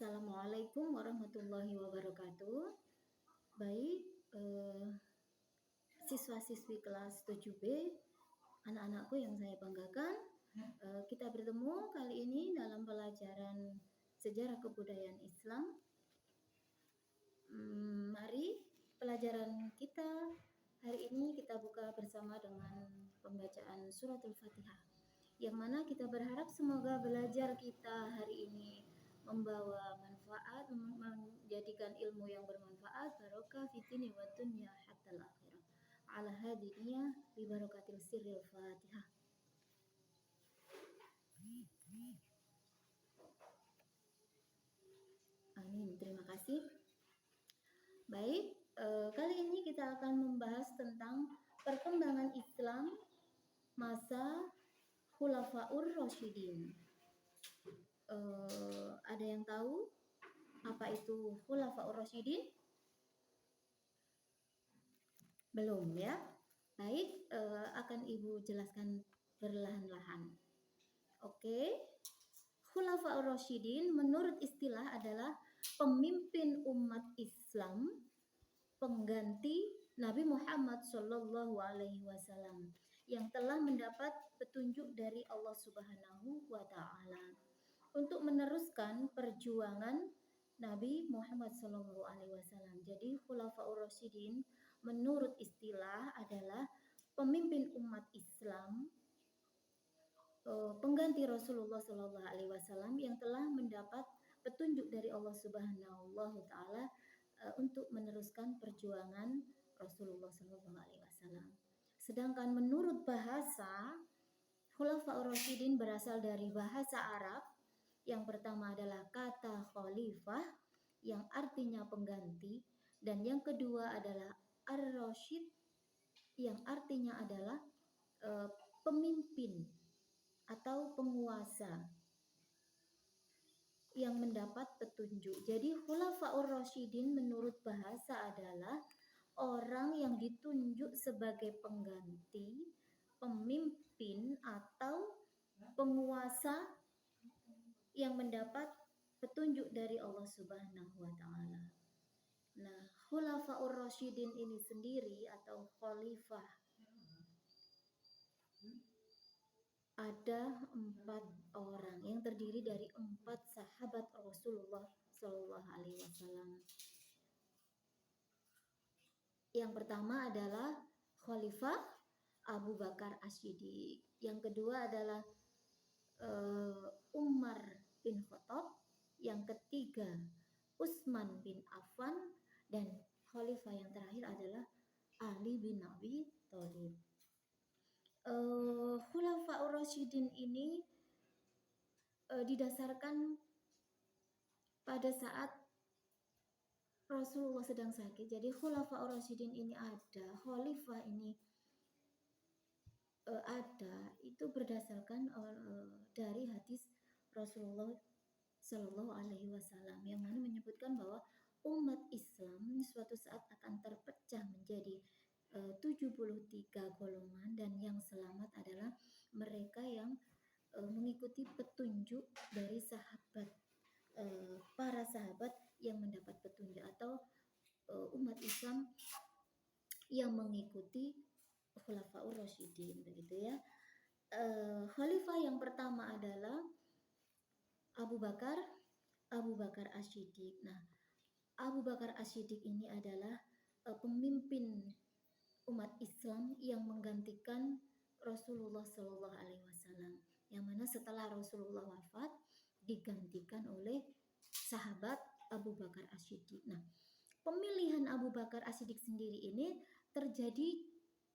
Assalamualaikum warahmatullahi wabarakatuh. Baik, siswa-siswi kelas 7B, anak-anakku yang saya banggakan, kita bertemu kali ini dalam pelajaran sejarah kebudayaan Islam. Mari pelajaran kita hari ini kita buka bersama dengan pembacaan suratul Fatihah, yang mana kita berharap semoga belajar kita hari ini membawa manfaat, menjadikan ilmu yang bermanfaat, barokah fitini wa dunya hatta al-akhirah. Ala hadiniya bi barakatil sirril Fatihah. Amin. Terima kasih. Baik, kali ini kita akan membahas tentang perkembangan Islam masa Khulafaur Rasyidin. Ada yang tahu apa itu Khulafaur Rasyidin? Belum ya? Baik, akan Ibu jelaskan perlahan-lahan. Oke. Khulafaur Rasyidin menurut istilah adalah pemimpin umat Islam pengganti Nabi Muhammad Shallallahu Alaihi Wasallam yang telah mendapat petunjuk dari Allah Subhanahu wa Ta'ala untuk meneruskan perjuangan Nabi Muhammad Shallallahu Alaihi Wasallam. Jadi Khulafaur Rasyidin menurut istilah adalah pemimpin umat Islam pengganti Rasulullah Shallallahu Alaihi Wasallam yang telah mendapat petunjuk dari Allah Subhanahu wa Ta'ala untuk meneruskan perjuangan Rasulullah Shallallahu Alaihi Wasallam. Sedangkan menurut bahasa, Khulafaur Rasyidin berasal dari bahasa Arab. Yang pertama adalah kata khalifah yang artinya pengganti, dan yang kedua adalah ar-rasyid yang artinya adalah pemimpin atau penguasa yang mendapat petunjuk. Jadi Khulafaur Rasyidin menurut bahasa adalah orang yang ditunjuk sebagai pengganti, pemimpin atau penguasa yang mendapat petunjuk dari Allah Subhanahu wa Ta'ala. Nah, Khulafaur Rasyidin ini sendiri atau khalifah ada 4 orang yang terdiri dari 4 sahabat Rasulullah Shallallahu Alaihi Wasallam. Yang pertama adalah Khalifah Abu Bakar As-Siddiq. Yang kedua adalah Umar bin Khattab. Yang ketiga Utsman bin Affan, dan Khalifah yang terakhir adalah Ali bin Abi Thalib. Khulafaur Rasyidin ini didasarkan pada saat Rasulullah sedang sakit. Jadi Khulafaur Rasyidin ini ada, khalifah ini ada, itu berdasarkan dari hadis Rasulullah Shallallahu Alaihi Wasallam yang mana menyebutkan bahwa umat Islam suatu saat akan terpecah menjadi 73 golongan, dan yang selamat adalah mereka yang mengikuti petunjuk dari sahabat, para sahabat yang mendapat petunjuk, atau umat Islam yang mengikuti Khulafaur Rasyidin, begitu ya. Khalifah yang pertama adalah Abu Bakar As-Siddiq. Nah, Abu Bakar As-Siddiq ini adalah pemimpin umat Islam yang menggantikan Rasulullah Shallallahu Alaihi Wasallam, yang mana setelah Rasulullah wafat digantikan oleh sahabat Abu Bakar As-Siddiq. Nah, pemilihan Abu Bakar As-Siddiq sendiri ini terjadi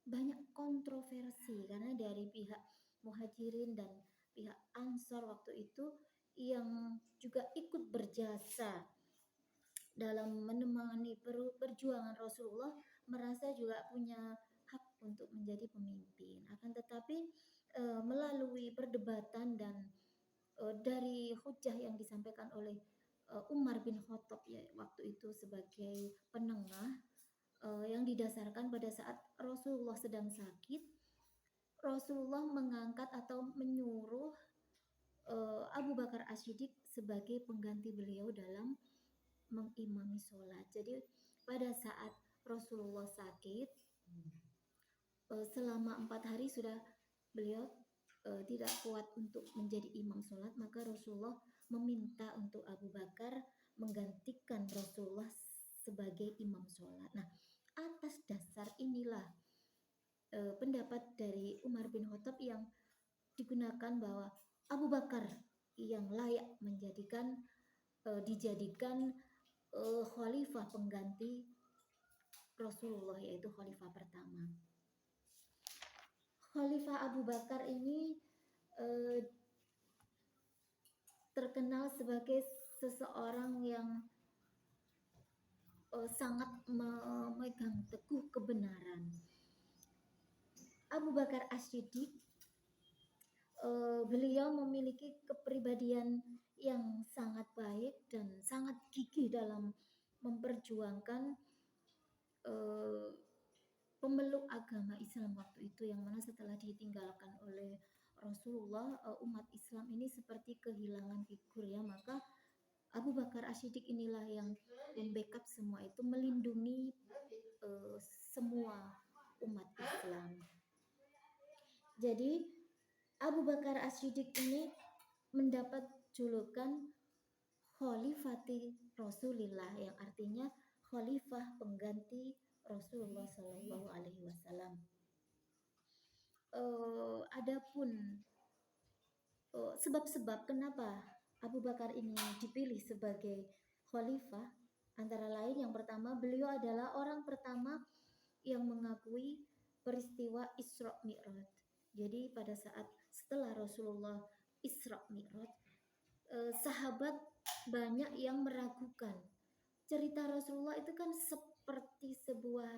banyak kontroversi karena dari pihak Muhajirin dan pihak Ansor waktu itu yang juga ikut berjasa dalam menemani perjuangan Rasulullah merasa juga punya hak untuk menjadi pemimpin. Akan tetapi melalui perdebatan dan dari hujah yang disampaikan oleh Umar bin Khattab ya waktu itu sebagai penengah, yang didasarkan pada saat Rasulullah sedang sakit, Rasulullah mengangkat atau menyuruh Abu Abu Bakar As-Siddiq sebagai pengganti beliau dalam mengimami sholat. Jadi pada saat Rasulullah sakit, selama 4 hari sudah beliau tidak kuat untuk menjadi imam sholat, maka Rasulullah meminta untuk Abu Bakar menggantikan Rasulullah sebagai imam sholat. Nah, atas dasar inilah pendapat dari Umar bin Khattab yang digunakan bahwa Abu Bakar yang layak dijadikan khalifah pengganti Rasulullah, yaitu khalifah pertama. Khalifah Abu Bakar ini terkenal sebagai seseorang yang sangat memegang teguh kebenaran. Abu Bakar As-Siddiq, beliau memiliki kepribadian yang sangat baik dan sangat gigih dalam memperjuangkan pemeluk agama Islam waktu itu, yang mana setelah ditinggalkan oleh Rasulullah, umat Islam ini seperti kehilangan figur ya. Maka Abu Bakar As-Siddiq inilah yang membackup semua itu, melindungi semua umat Islam. Jadi Abu Bakar As-Siddiq ini mendapat julukan Khalifati Rasulillah, yang artinya khalifah pengganti Rasulullah Shallallahu Alaihi Wasallam. Adapun sebab-sebab kenapa Abu Bakar ini dipilih sebagai khalifah, antara lain yang pertama, beliau adalah orang pertama yang mengakui peristiwa Isra Mi'raj. Jadi pada saat setelah Rasulullah Isra Mi'raj, sahabat banyak yang meragukan. Cerita Rasulullah itu kan seperti sebuah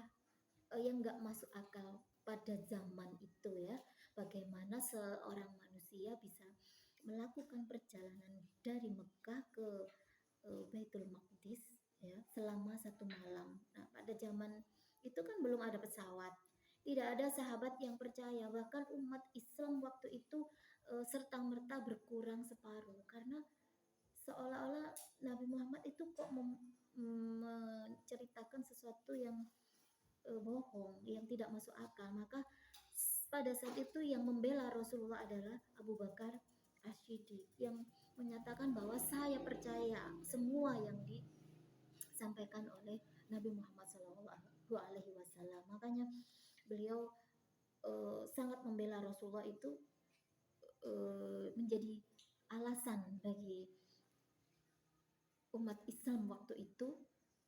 yang nggak masuk akal pada zaman itu ya. Bagaimana seorang manusia bisa melakukan perjalanan dari Mekah ke Baitul Maqdis ya selama 1 malam. Nah, pada zaman itu kan belum ada pesawat, tidak ada sahabat yang percaya, bahkan umat Islam waktu itu serta-merta berkurang separuh, karena seolah-olah Nabi Muhammad itu kok menceritakan sesuatu yang bohong, yang tidak masuk akal. Maka pada saat itu yang membela Rasulullah adalah Abu Bakar As-Siddiq, yang menyatakan bahwa saya percaya semua yang disampaikan oleh Nabi Muhammad SAW. Makanya beliau sangat membela Rasulullah itu menjadi alasan bagi umat Islam waktu itu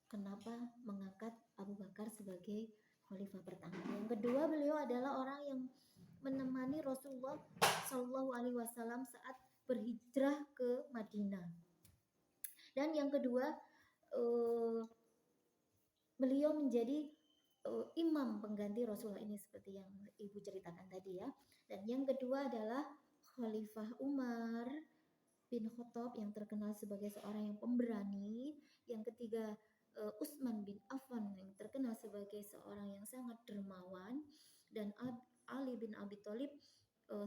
kenapa mengangkat Abu Bakar sebagai khalifah pertama. Yang kedua, beliau adalah orang yang menemani Rasulullah Shallallahu Alaihi Wasallam saat berhijrah ke Madinah. Dan yang kedua, beliau menjadi imam pengganti Rasulullah ini seperti yang Ibu ceritakan tadi ya. Dan yang kedua adalah Khalifah Umar bin Khattab yang terkenal sebagai seorang yang pemberani. Yang ketiga, Utsman bin Affan yang terkenal sebagai seorang yang sangat dermawan, dan Ali bin Abi Thalib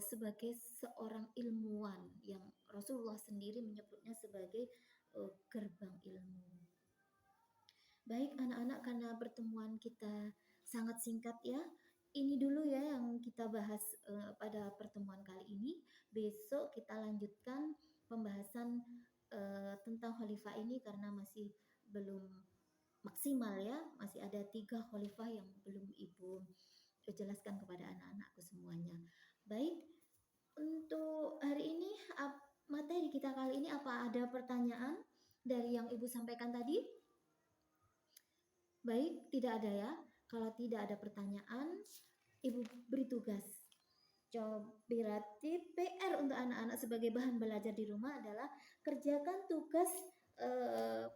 sebagai seorang ilmuwan yang Rasulullah sendiri menyebutnya sebagai gerbang ilmu. Baik anak-anak, karena pertemuan kita sangat singkat ya, ini dulu ya yang kita bahas pada pertemuan kali ini. Besok kita lanjutkan pembahasan tentang khalifah ini karena masih belum maksimal ya, masih ada 3 khalifah yang belum Ibu jelaskan kepada anak-anakku semuanya. Baik, untuk hari ini materi kita kali ini, apa ada pertanyaan dari yang Ibu sampaikan tadi? Baik, tidak ada ya. Kalau tidak ada pertanyaan, Ibu beri tugas. Berarti PR untuk anak-anak sebagai bahan belajar di rumah adalah kerjakan tugas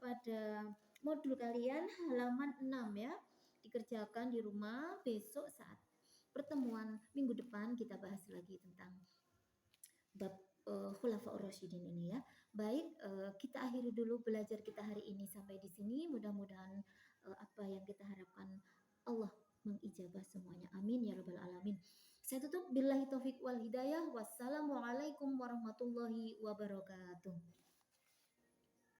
pada modul kalian halaman 6 ya. Dikerjakan di rumah, besok saat pertemuan minggu depan kita bahas lagi tentang bab Khulafaur Rasyidin ini ya. Baik, kita akhiri dulu belajar kita hari ini sampai di sini. Mudah-mudahan apa yang kita harapkan Allah mengijabah semuanya. Amin ya rabbal alamin. Saya tutup billahi taufik wal hidayah. Wassalamualaikum warahmatullahi wabarakatuh.